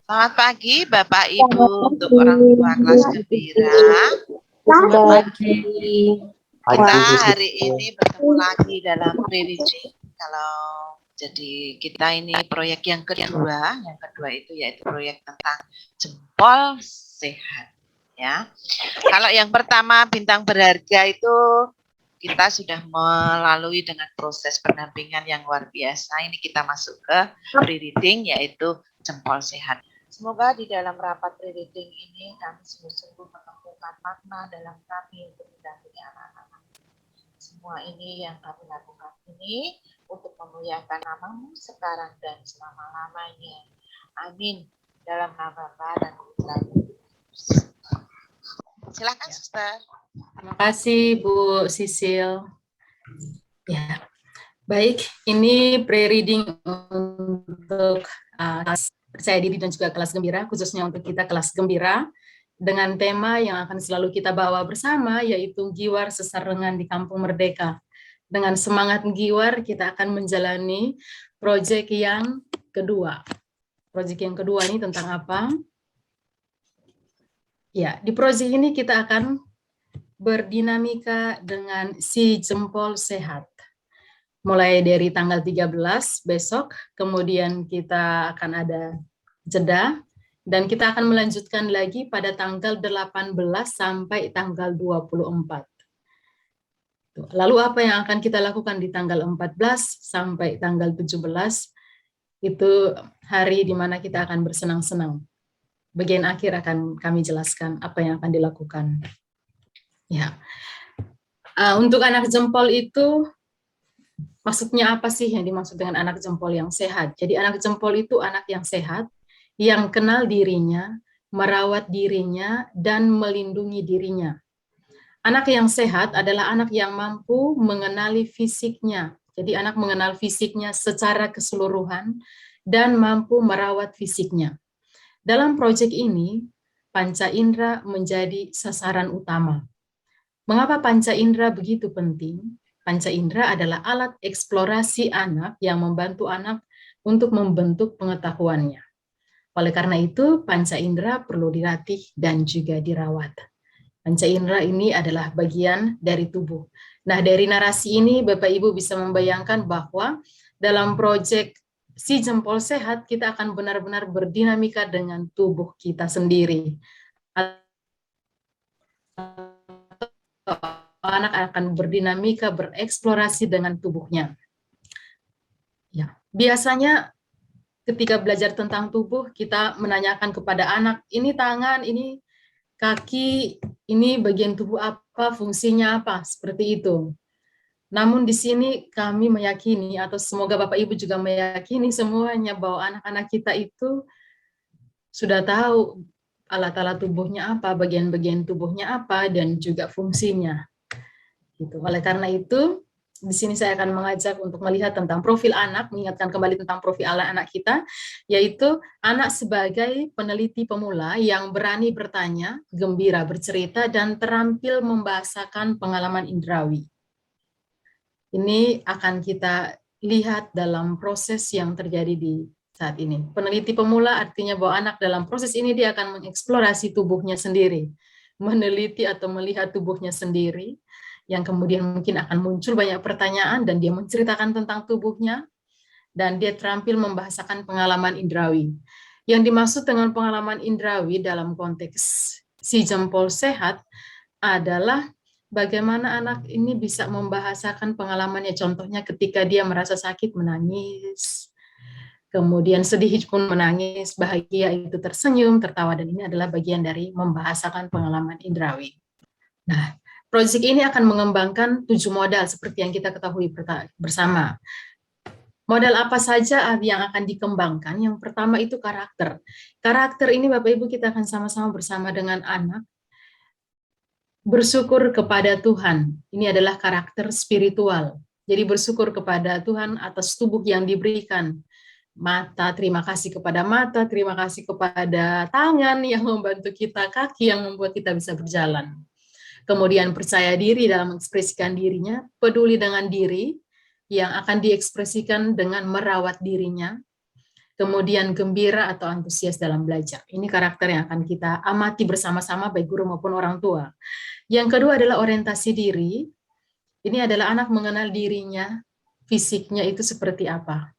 Selamat pagi Bapak Ibu Selamat untuk pagi. orang tua kelas gembira. Selamat pagi. Kita hari ini bertemu lagi dalam pre-reading. Jadi kita ini proyek yang kedua itu yaitu proyek tentang jempol sehat. Ya. Kalau yang pertama bintang berharga itu kita sudah melalui dengan proses pendampingan yang luar biasa. Ini kita masuk ke pre-reading yaitu jempol sehat. Semoga di dalam rapat pre-reading ini kami sungguh-sungguh menemukan makna dalam kami untuk mendampingi anak-anak. Semua ini yang kami lakukan ini untuk memuliakan namamu sekarang dan selama-lamanya. Amin. Dalam nama Bapa dan Putra. Silakan, Suster. Terima kasih Bu Sisil. Ya, baik. Ini pre-reading untuk kelas percaya diri dan juga kelas gembira, khususnya untuk kita kelas gembira, dengan tema yang akan selalu kita bawa bersama, yaitu Giwar Sesarengan di Kampung Merdeka. Dengan semangat Giwar, kita akan menjalani proyek yang kedua. Proyek yang kedua ini tentang apa? Ya, di proyek ini kita akan berdinamika dengan si jempol sehat. Mulai dari tanggal 13 besok, kemudian kita akan ada jeda, dan kita akan melanjutkan lagi pada tanggal 18 sampai tanggal 24. Lalu apa yang akan kita lakukan di tanggal 14 sampai tanggal 17, itu hari di mana kita akan bersenang-senang. Bagian akhir akan kami jelaskan apa yang akan dilakukan. Ya, untuk anak jempol itu maksudnya apa sih yang dimaksud dengan anak jempol yang sehat? Jadi anak jempol itu anak yang sehat, yang kenal dirinya, merawat dirinya, dan melindungi dirinya. Anak yang sehat adalah anak yang mampu mengenali fisiknya. Jadi anak mengenal fisiknya secara keseluruhan dan mampu merawat fisiknya. Dalam proyek ini, panca indera menjadi sasaran utama. Mengapa panca indera begitu penting? Panca indera adalah alat eksplorasi anak yang membantu anak untuk membentuk pengetahuannya. Oleh karena itu, panca indera perlu dilatih dan juga dirawat. Panca indera ini adalah bagian dari tubuh. Nah, dari narasi ini Bapak Ibu bisa membayangkan bahwa dalam proyek si jempol sehat, kita akan benar-benar berdinamika dengan tubuh kita sendiri. Anak akan berdinamika, bereksplorasi dengan tubuhnya. Ya, biasanya ketika belajar tentang tubuh, kita menanyakan kepada anak, ini tangan, ini kaki, ini bagian tubuh apa, fungsinya apa, seperti itu. Namun di sini kami meyakini, atau semoga Bapak Ibu juga meyakini semuanya, bahwa anak-anak kita itu sudah tahu alat-alat tubuhnya apa, bagian-bagian tubuhnya apa, dan juga fungsinya. Gitu. Oleh karena itu, di sini saya akan mengajak untuk melihat tentang profil anak, mengingatkan kembali tentang profil anak kita, yaitu anak sebagai peneliti pemula yang berani bertanya, gembira bercerita, dan terampil membahasakan pengalaman indrawi. Ini akan kita lihat dalam proses yang terjadi di saat ini. Peneliti pemula artinya bahwa anak dalam proses ini dia akan mengeksplorasi tubuhnya sendiri, meneliti atau melihat tubuhnya sendiri, yang kemudian mungkin akan muncul banyak pertanyaan dan dia menceritakan tentang tubuhnya, dan dia terampil membahasakan pengalaman indrawi. Yang dimaksud dengan pengalaman indrawi dalam konteks si jempol sehat adalah bagaimana anak ini bisa membahasakan pengalamannya, contohnya ketika dia merasa sakit menangis, kemudian sedih pun menangis, bahagia itu tersenyum, tertawa, dan ini adalah bagian dari membahasakan pengalaman indrawi. Nah, proyek ini akan mengembangkan 7 modal seperti yang kita ketahui bersama. Modal apa saja yang akan dikembangkan? Yang pertama itu karakter. Karakter ini Bapak Ibu kita akan sama-sama bersama dengan anak bersyukur kepada Tuhan. Ini adalah karakter spiritual. Jadi bersyukur kepada Tuhan atas tubuh yang diberikan. Mata, terima kasih kepada mata, terima kasih kepada tangan yang membantu kita, kaki yang membuat kita bisa berjalan. Kemudian percaya diri dalam mengekspresikan dirinya, peduli dengan diri, yang akan diekspresikan dengan merawat dirinya, kemudian gembira atau antusias dalam belajar. Ini karakter yang akan kita amati bersama-sama baik guru maupun orang tua. Yang kedua adalah orientasi diri. Ini adalah anak mengenal dirinya, fisiknya itu seperti apa.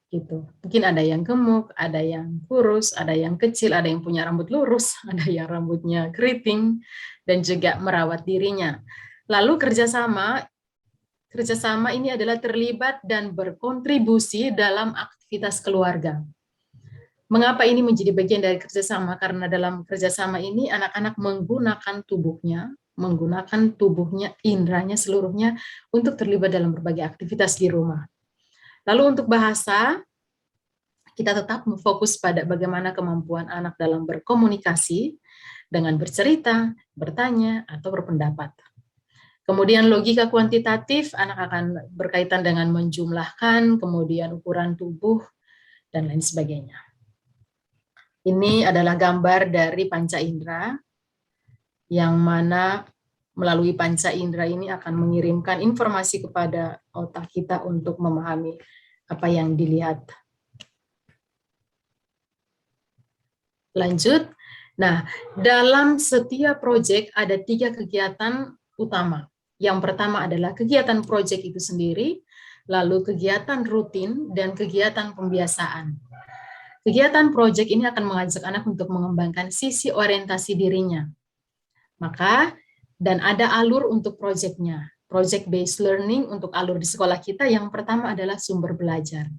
Gitu. Mungkin ada yang gemuk, ada yang kurus, ada yang kecil, ada yang punya rambut lurus, ada yang rambutnya keriting, dan juga merawat dirinya. Lalu kerjasama ini adalah terlibat dan berkontribusi dalam aktivitas keluarga. Mengapa ini menjadi bagian dari kerjasama? Karena dalam kerjasama ini anak-anak menggunakan tubuhnya, indranya seluruhnya untuk terlibat dalam berbagai aktivitas di rumah. Lalu untuk bahasa, kita tetap fokus pada bagaimana kemampuan anak dalam berkomunikasi dengan bercerita, bertanya, atau berpendapat. Kemudian logika kuantitatif, anak akan berkaitan dengan menjumlahkan, kemudian ukuran tubuh, dan lain sebagainya. Ini adalah gambar dari panca indera, yang mana melalui panca indera ini akan mengirimkan informasi kepada otak kita untuk memahami apa yang dilihat. Lanjut. Nah, dalam setiap proyek ada 3 kegiatan utama. Yang pertama adalah kegiatan proyek itu sendiri, lalu kegiatan rutin, dan kegiatan pembiasaan. Kegiatan proyek ini akan mengajak anak untuk mengembangkan sisi orientasi dirinya. Maka, dan ada alur untuk proyeknya. Project based learning untuk alur di sekolah kita yang pertama adalah sumber belajar.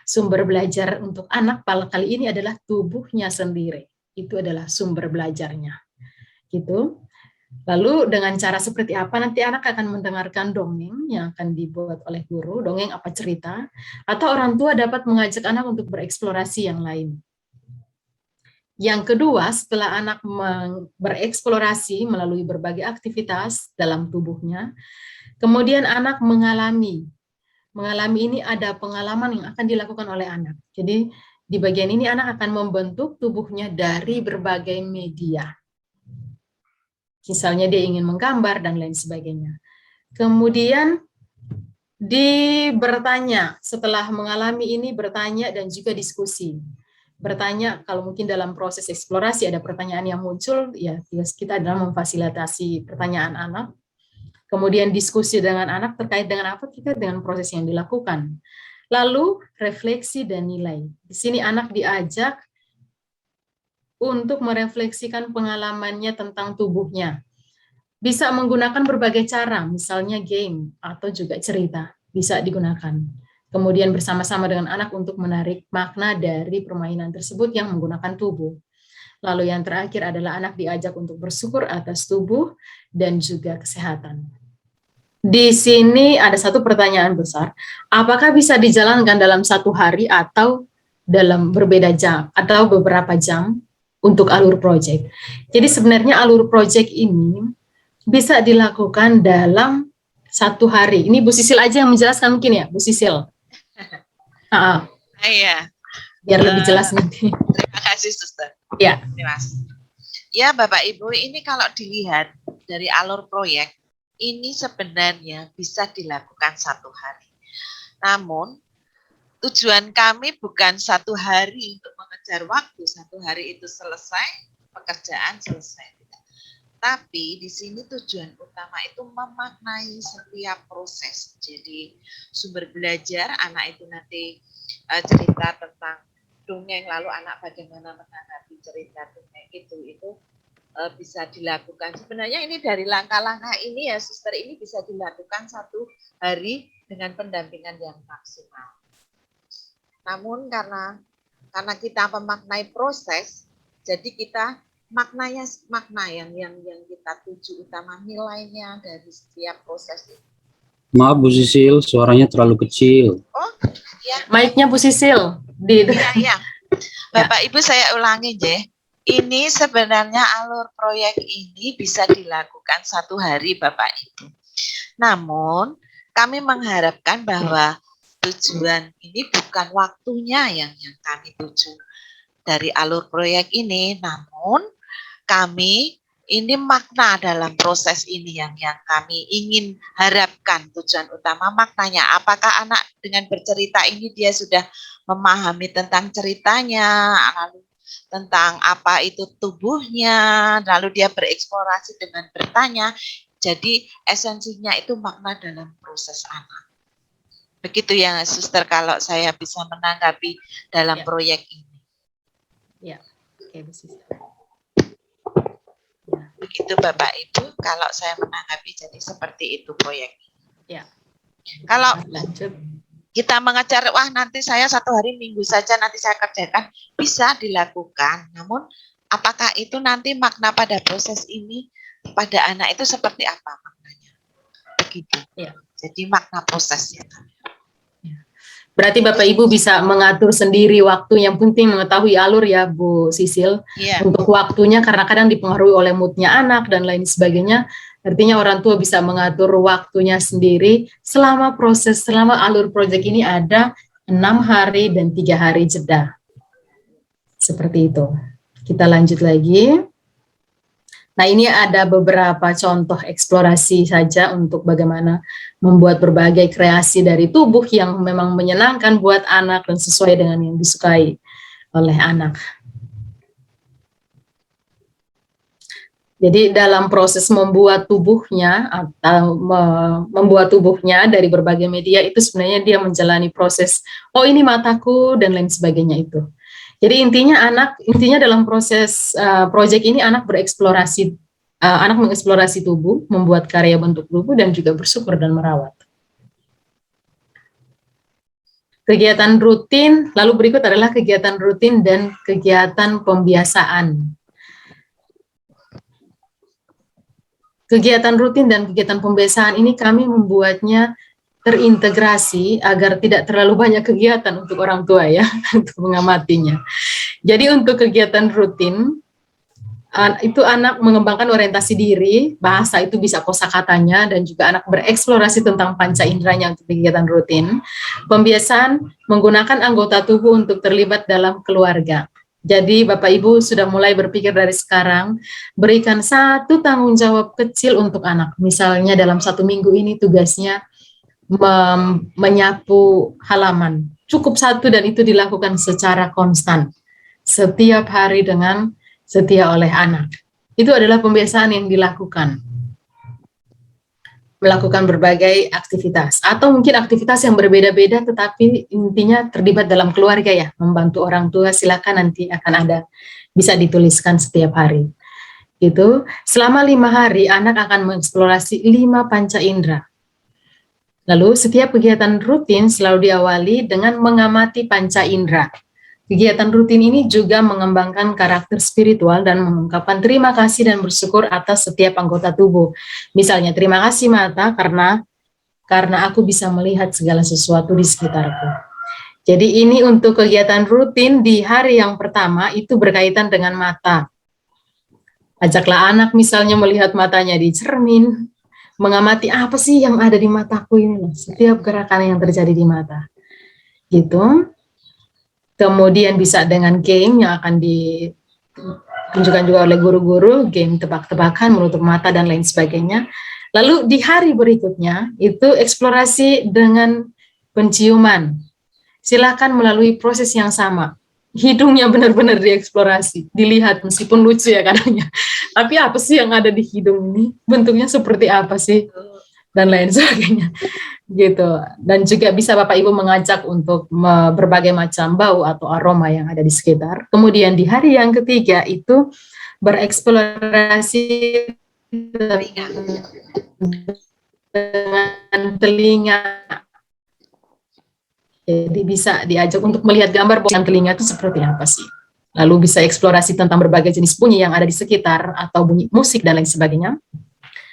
Sumber belajar untuk anak kali ini adalah tubuhnya sendiri. Itu adalah sumber belajarnya. Gitu. Lalu dengan cara seperti apa nanti anak akan mendengarkan dongeng yang akan dibuat oleh guru, dongeng apa cerita, atau orang tua dapat mengajak anak untuk bereksplorasi yang lain. Yang kedua, setelah anak bereksplorasi melalui berbagai aktivitas dalam tubuhnya, kemudian anak mengalami ini ada pengalaman yang akan dilakukan oleh anak. Jadi di bagian ini anak akan membentuk tubuhnya dari berbagai media. Misalnya dia ingin menggambar dan lain sebagainya. Kemudian bertanya, setelah mengalami ini bertanya dan juga diskusi. Bertanya, kalau mungkin dalam proses eksplorasi ada pertanyaan yang muncul, ya tugas kita adalah memfasilitasi pertanyaan anak. Kemudian diskusi dengan anak terkait dengan apa kita dengan proses yang dilakukan. Lalu refleksi dan nilai. Di sini anak diajak untuk merefleksikan pengalamannya tentang tubuhnya. Bisa menggunakan berbagai cara, misalnya game atau juga cerita, bisa digunakan. Kemudian bersama-sama dengan anak untuk menarik makna dari permainan tersebut yang menggunakan tubuh. Lalu yang terakhir adalah anak diajak untuk bersyukur atas tubuh dan juga kesehatan. Di sini ada satu pertanyaan besar, apakah bisa dijalankan dalam 1 hari atau dalam berbeda jam atau beberapa jam untuk alur project. Jadi sebenarnya alur project ini bisa dilakukan dalam 1 hari. Ini Bu Sisil aja yang menjelaskan mungkin ya, Bu Sisil. Iya. Biar lebih jelas nanti. Terima kasih, Suster. Ya. Terima kasih. Ya, Bapak Ibu, ini kalau dilihat dari alur proyek, ini sebenarnya bisa dilakukan 1 hari. Namun, tujuan kami bukan 1 hari untuk mengejar waktu, 1 hari itu selesai, pekerjaan selesai. Tapi di sini tujuan utama itu memaknai setiap proses. Jadi sumber belajar anak itu nanti cerita tentang dongeng, lalu anak bagaimana menanggapi cerita dongeng itu bisa dilakukan. Sebenarnya ini dari langkah-langkah ini ya, Suster, ini bisa dilakukan 1 hari dengan pendampingan yang maksimal. Namun karena kita memaknai proses, jadi kita makna yang kita tuju utama, nilainya dari setiap proses itu. Maaf Bu Sisil, suaranya terlalu kecil. Oh, ya. Mic-nya Bu Sisil. Iya. Bapak Ibu saya ulangi, ini sebenarnya alur proyek ini bisa dilakukan 1 hari Bapak Ibu. Namun kami mengharapkan bahwa tujuan ini bukan waktunya yang kami tuju dari alur proyek ini, namun kami ini makna dalam proses ini yang kami ingin harapkan. Tujuan utama maknanya, apakah anak dengan bercerita ini dia sudah memahami tentang ceritanya, lalu tentang apa itu tubuhnya, lalu dia bereksplorasi dengan bertanya. Jadi esensinya itu makna dalam proses anak. Begitu ya, Suster, kalau saya bisa menanggapi dalam proyek ini. Ya, oke, Bu Sister. Begitu Bapak Ibu, kalau saya menanggapi jadi seperti itu proyek. Ya. Kalau lanjut, kita mengejar, wah nanti saya 1 hari minggu saja nanti saya kerjakan, bisa dilakukan. Namun apakah itu nanti makna pada proses ini pada anak itu seperti apa maknanya? Begitu. Ya. Jadi makna prosesnya. Berarti Bapak Ibu bisa mengatur sendiri waktu, yang penting mengetahui alur ya Bu Sisil, untuk waktunya, karena kadang dipengaruhi oleh moodnya anak dan lain sebagainya. Artinya orang tua bisa mengatur waktunya sendiri selama alur proyek ini ada 6 hari dan 3 hari jeda. Seperti itu. Kita lanjut lagi. Nah, ini ada beberapa contoh eksplorasi saja untuk bagaimana membuat berbagai kreasi dari tubuh yang memang menyenangkan buat anak dan sesuai dengan yang disukai oleh anak. Jadi dalam proses membuat tubuhnya atau membuat tubuhnya dari berbagai media itu sebenarnya dia menjalani proses, oh ini mataku dan lain sebagainya itu. Jadi intinya dalam proses proyek ini anak bereksplorasi, anak mengeksplorasi tubuh, membuat karya bentuk tubuh dan juga bersyukur dan merawat. Kegiatan rutin, lalu berikut adalah kegiatan rutin dan kegiatan pembiasaan. Kegiatan rutin dan kegiatan pembiasaan ini kami membuatnya terintegrasi agar tidak terlalu banyak kegiatan untuk orang tua ya, untuk mengamatinya. Jadi untuk kegiatan rutin, itu anak mengembangkan orientasi diri, bahasa itu bisa kosakatanya, dan juga anak bereksplorasi tentang panca inderanya untuk kegiatan rutin. Pembiasaan menggunakan anggota tubuh untuk terlibat dalam keluarga. Jadi Bapak Ibu sudah mulai berpikir dari sekarang, berikan satu tanggung jawab kecil untuk anak. Misalnya dalam 1 minggu ini tugasnya menyapu halaman. Cukup 1 dan itu dilakukan secara konstan. Setiap hari dengan setia oleh anak. Itu adalah pembiasaan yang dilakukan. Melakukan berbagai aktivitas. Atau mungkin aktivitas yang berbeda-beda tetapi intinya terlibat dalam keluarga ya. Membantu orang tua, silakan nanti akan ada. Bisa dituliskan setiap hari. Itu selama 5 hari anak akan mengeksplorasi 5 panca indera. Lalu setiap kegiatan rutin selalu diawali dengan mengamati panca indera. Kegiatan rutin ini juga mengembangkan karakter spiritual dan mengungkapkan terima kasih dan bersyukur atas setiap anggota tubuh. Misalnya, terima kasih mata karena aku bisa melihat segala sesuatu di sekitarku. Jadi ini untuk kegiatan rutin di hari yang pertama itu berkaitan dengan mata. Ajaklah anak misalnya melihat matanya di cermin, mengamati apa sih yang ada di mataku ini, setiap gerakan yang terjadi di mata. Gitu. Kemudian bisa dengan game yang akan ditunjukkan juga oleh guru-guru, game tebak-tebakan, menutup mata dan lain sebagainya. Lalu di hari berikutnya itu eksplorasi dengan penciuman. Silakan melalui proses yang sama. Hidungnya benar-benar dieksplorasi, dilihat meskipun lucu ya kadangnya. Tapi apa sih yang ada di hidung ini? Bentuknya seperti apa sih? Dan lain sebagainya. Gitu. Dan juga bisa Bapak Ibu mengajak untuk berbagai macam bau atau aroma yang ada di sekitar. Kemudian di hari yang ketiga itu bereksplorasi dengan telinga. Jadi bisa diajak untuk melihat gambar dengan telinga itu seperti apa sih. Lalu bisa eksplorasi tentang berbagai jenis bunyi yang ada di sekitar atau bunyi musik dan lain sebagainya.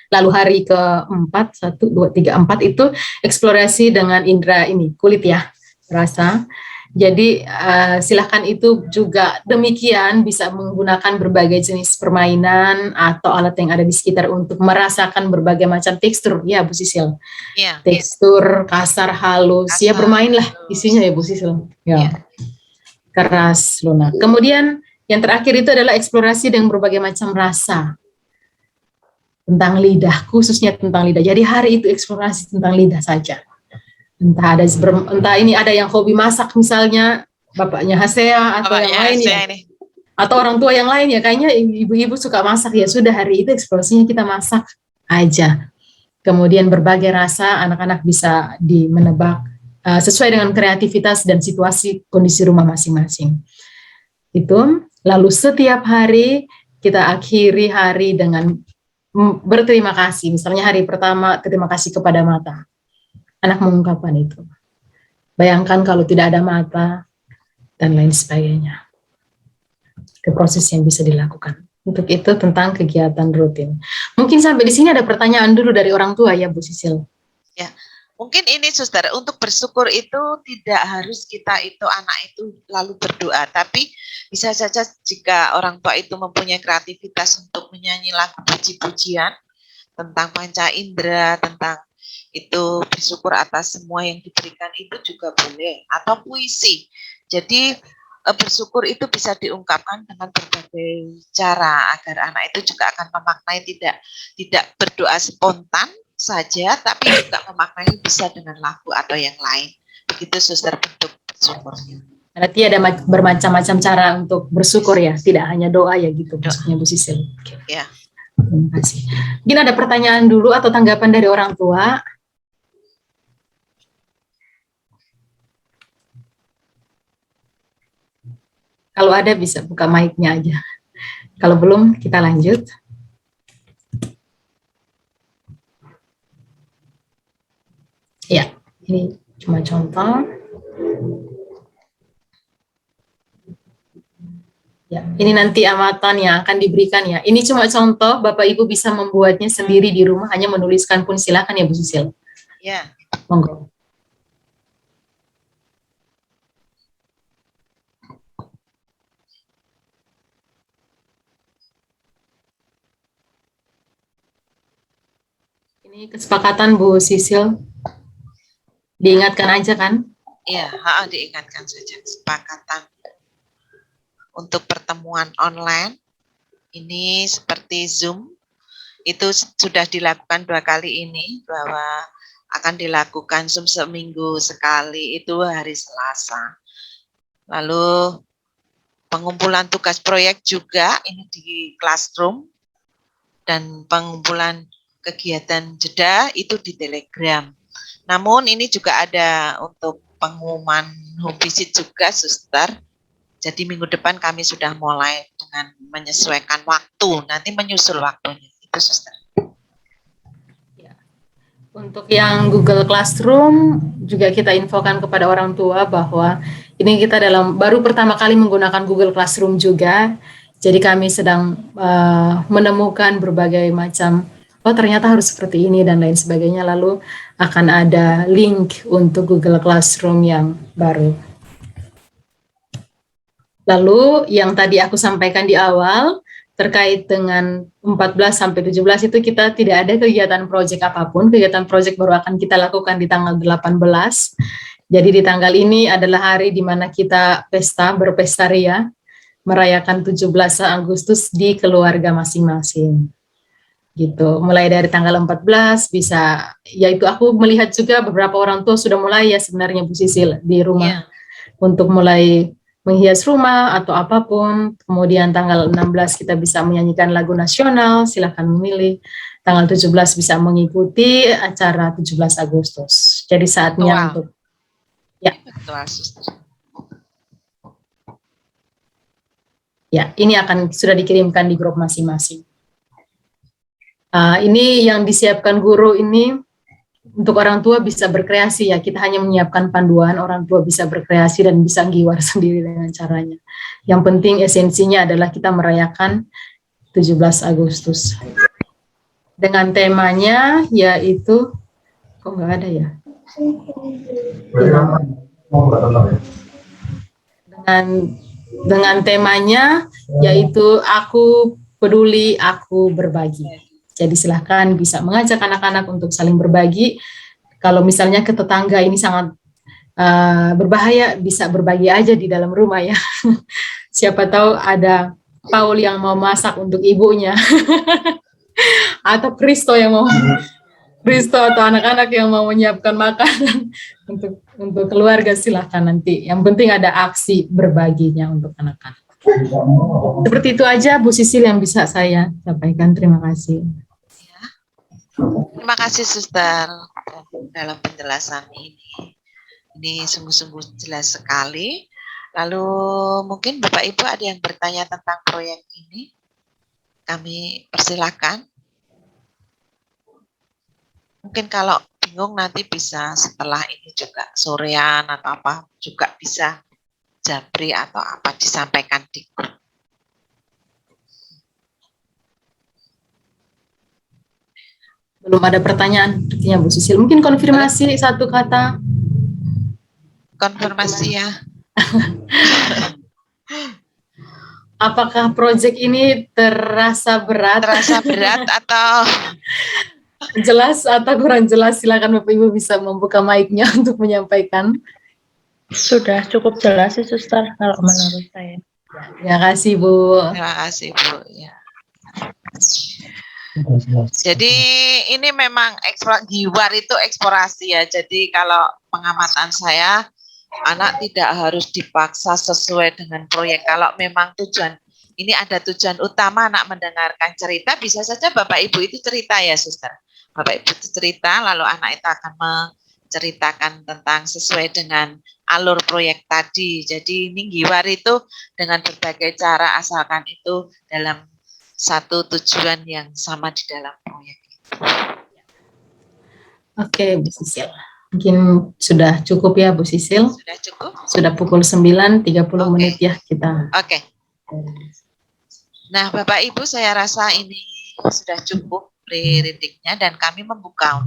Lalu hari keempat, 1, 2, 3, 4 itu eksplorasi dengan indera ini, kulit ya, rasa. Jadi silakan itu juga demikian bisa menggunakan berbagai jenis permainan atau alat yang ada di sekitar untuk merasakan berbagai macam tekstur, ya Bu Sisil. Ya, tekstur kasar, halus, ya bermainlah isinya ya Bu Sisil. Ya. Keras, lunak. Kemudian yang terakhir itu adalah eksplorasi dengan berbagai macam rasa. tentang lidah, khususnya tentang lidah. Jadi hari itu eksplorasi tentang lidah saja. Entah ini ada yang hobi masak misalnya, bapaknya Hasea atau yang lain ya. Atau orang tua yang lain ya, kayaknya ibu-ibu suka masak, ya sudah hari itu eksplorasinya kita masak aja. Kemudian berbagai rasa, anak-anak bisa menebak sesuai dengan kreativitas dan situasi kondisi rumah masing-masing. Itu, lalu setiap hari kita akhiri hari dengan berterima kasih. Misalnya hari pertama, terima kasih kepada mata. Anak mengungkapkan itu. Bayangkan kalau tidak ada mata, dan lain sebagainya. Ke proses yang bisa dilakukan. Untuk itu tentang kegiatan rutin. Mungkin sampai di sini ada pertanyaan dulu dari orang tua ya Bu Sisil. Ya, mungkin ini Suster, untuk bersyukur itu tidak harus kita itu anak itu lalu berdoa, tapi bisa saja jika orang tua itu mempunyai kreativitas untuk menyanyi lagu puji-pujian tentang panca indera, tentang itu bersyukur atas semua yang diberikan, itu juga boleh, atau puisi. Jadi bersyukur itu bisa diungkapkan dengan berbagai cara agar anak itu juga akan memaknai, tidak berdoa spontan saja, tapi juga memaknai bisa dengan lagu atau yang lain. Begitu Suster bentuk bersyukurnya. Berarti ada bermacam-macam cara untuk bersyukur ya, tidak hanya doa ya gitu maksudnya Bu Sisil. Ya. Terima kasih. Mungkin ada pertanyaan dulu atau tanggapan dari orang tua. Kalau ada bisa buka mic-nya aja. Kalau belum kita lanjut. Ya, ini cuma contoh. Ya, ini nanti amatan yang akan diberikan ya. Ini cuma contoh, Bapak Ibu bisa membuatnya sendiri di rumah, hanya menuliskan pun silakan ya Bu Sisil. Ya. Monggo. Ini kesepakatan Bu Sisil. Diingatkan aja kan? Iya, diingatkan saja kesepakatan. Untuk pertemuan online, ini seperti Zoom, itu sudah dilakukan 2 kali ini, bahwa akan dilakukan Zoom seminggu sekali, itu hari Selasa. Lalu pengumpulan tugas proyek juga, ini di Classroom, dan pengumpulan kegiatan jeda itu di Telegram. Namun ini juga ada untuk pengumuman home visit juga Suster. Jadi minggu depan kami sudah mulai dengan menyesuaikan waktu, nanti menyusul waktunya. Itu Suster. Ya. Untuk yang Google Classroom juga kita infokan kepada orang tua bahwa ini kita baru pertama kali menggunakan Google Classroom juga. Jadi kami sedang menemukan berbagai macam, oh ternyata harus seperti ini dan lain sebagainya. Lalu akan ada link untuk Google Classroom yang baru. Lalu yang tadi aku sampaikan di awal terkait dengan 14-17 itu kita tidak ada kegiatan proyek apapun. Kegiatan proyek baru akan kita lakukan di tanggal 18. Jadi di tanggal ini adalah hari di mana kita berpesta ria, merayakan 17 Agustus di keluarga masing-masing. Gitu. Mulai dari tanggal 14 bisa, yaitu aku melihat juga beberapa orang tua sudah mulai ya sebenarnya Bu Sisil di rumah untuk mulai menghias rumah atau apapun. Kemudian tanggal 16 kita bisa menyanyikan lagu nasional, silakan memilih. Tanggal 17 bisa mengikuti acara 17 Agustus. Jadi saatnya untuk ya, ini akan sudah dikirimkan di grup masing-masing. Ini yang disiapkan guru ini untuk orang tua bisa berkreasi ya, kita hanya menyiapkan panduan, orang tua bisa berkreasi dan bisa giwar sendiri dengan caranya. Yang penting esensinya adalah kita merayakan 17 Agustus. Dengan temanya yaitu, kok nggak ada ya? Dengan temanya yaitu aku peduli, aku berbagi. Jadi silahkan bisa mengajak anak-anak untuk saling berbagi. Kalau misalnya ke tetangga ini sangat berbahaya, bisa berbagi aja di dalam rumah ya. Siapa tahu ada Paul yang mau masak untuk ibunya. atau Kristo atau anak-anak yang mau menyiapkan makanan untuk keluarga, silahkan nanti. Yang penting ada aksi berbaginya untuk anak-anak. Seperti itu aja Bu Sisil yang bisa saya sampaikan. Terima kasih. Ya. Terima kasih Suster dalam penjelasan ini. Ini sungguh-sungguh jelas sekali. Lalu mungkin Bapak Ibu ada yang bertanya tentang proyek ini? Kami persilakan. Mungkin kalau bingung nanti bisa setelah ini juga sorean atau apa juga bisa japri atau apa disampaikan di grup. Belum ada pertanyaan artinya Bu Sisil. Mungkin konfirmasi satu kata. Konfirmasi ya. Apakah proyek ini terasa berat? Terasa berat atau jelas atau kurang jelas? Silakan Bapak Ibu bisa membuka mic-nya untuk menyampaikan. Sudah cukup jelas sih Suster kalau menurut saya. Terima kasih Bu. Terima kasih Bu. Ya. Jadi ini memang Giwar itu eksplorasi ya. Jadi kalau pengamatan saya, anak tidak harus dipaksa sesuai dengan proyek. Kalau memang ini ada tujuan utama anak mendengarkan cerita, bisa saja Bapak Ibu itu cerita ya Suster. Bapak Ibu itu cerita, lalu anak itu akan menceritakan tentang sesuai dengan alur proyek tadi. Jadi ini Giwar itu dengan berbagai cara asalkan itu dalam satu tujuan yang sama di dalam proyek itu. Oke, Bu Sisil. Mungkin sudah cukup ya Bu Sisil. Sudah cukup? Sudah pukul 9.30 menit ya kita. Oke. Nah, Bapak Ibu saya rasa ini sudah cukup pre-readingnya dan kami membuka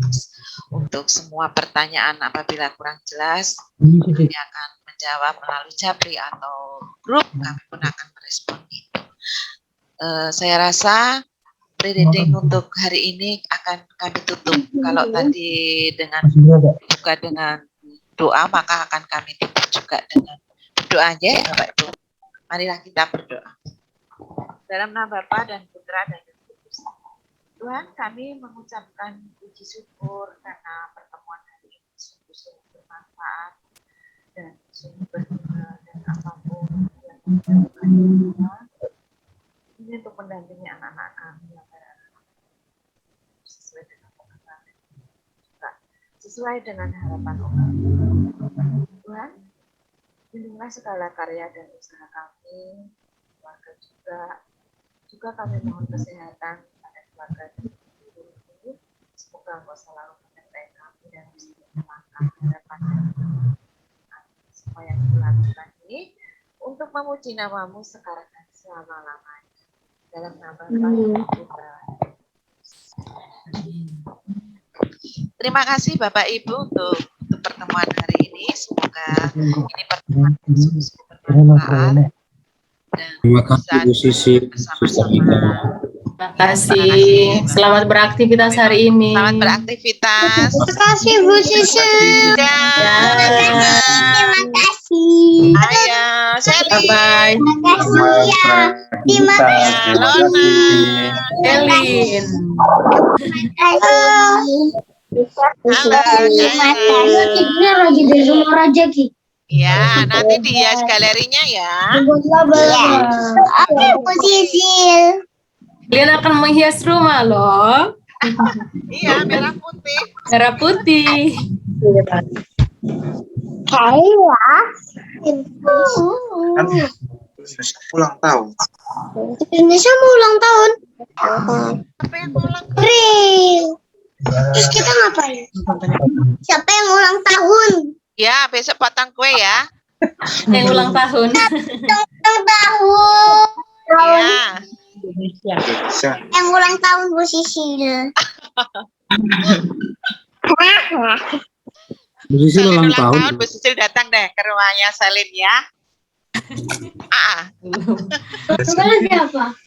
untuk semua pertanyaan apabila kurang jelas. Kami akan menjawab melalui japri atau grup, kami pun akan merespon itu. Saya rasa pre-reading untuk hari ini akan kami tutup. Kalau tadi buka dengan doa, maka akan kami tutup juga dengan berdoa aja ya Bapak Ibu. Marilah kita berdoa. Dalam nama Bapa dan Putra dan Roh Kudus. Tuhan, kami mengucapkan puji syukur karena pertemuan hari ini sungguh-sungguh bermanfaat dan sungguh berguna dan apapun yang menjadikan kita ini untuk mendampingi anak-anak kami yang sesuai dengan pengenalan juga sesuai dengan harapan orang. Tuhan, lindungilah segala karya dan usaha kami, keluarga juga kami mohon kesehatan pada keluarga dan guru ini. Semoga Engkau selalu menyertai kami dan setiap langkah harapan semua yang dilakukan ini untuk memuji nama-Mu sekarang dan selama-lamanya. Dalam nama Putra. Terima kasih Bapak Ibu untuk pertemuan hari ini. Semoga ini pertemuan yang sungguh bermanfaat. Terima kasih Bu Sisil, Suster Ika. Terima kasih. Selamat beraktivitas hari ini. Selamat beraktivitas. Terima kasih Bu Sisil. Terima kasih. Ayo, Shelly. Bye-bye. Terima kasih ya. Terima kasih. Lona. Elin. Halo. Terima kasih. Ini lagi di rumah Raja Ki. Ya, nanti dihias galerinya ya. Oke, Bu Sisil. Kalian akan menghias rumah loh. Iya, merah putih. Merah putih. Kayla. Ulang tahun. Indonesia mau ulang tahun. Apa yang ulang? Real. Terus kita ngapain? Siapa yang ulang tahun? Ya, besok potong kue ya. Yang ulang tahun. Ulang tahun. Ya. Indonesia. Yang ulang tahun Bu Sisil. Bu Sisil ulang tahun. Bu Sisil datang deh ke rumahnya Selin ya. Sekarang siapa?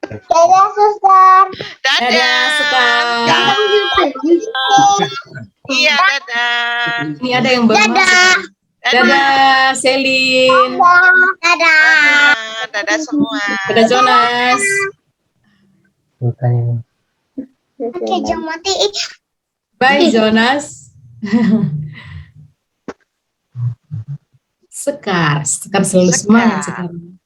Dadah, Suster. Dadah, Sekar. Iya, dadah. Ini ada yang baru Dadah. masuk. Dadah, Selin. Dadah. Dadah semua. Dadah, Jonas. Oke, jam matiin. Bye Jonas. Sekar selalu semangat sekarang.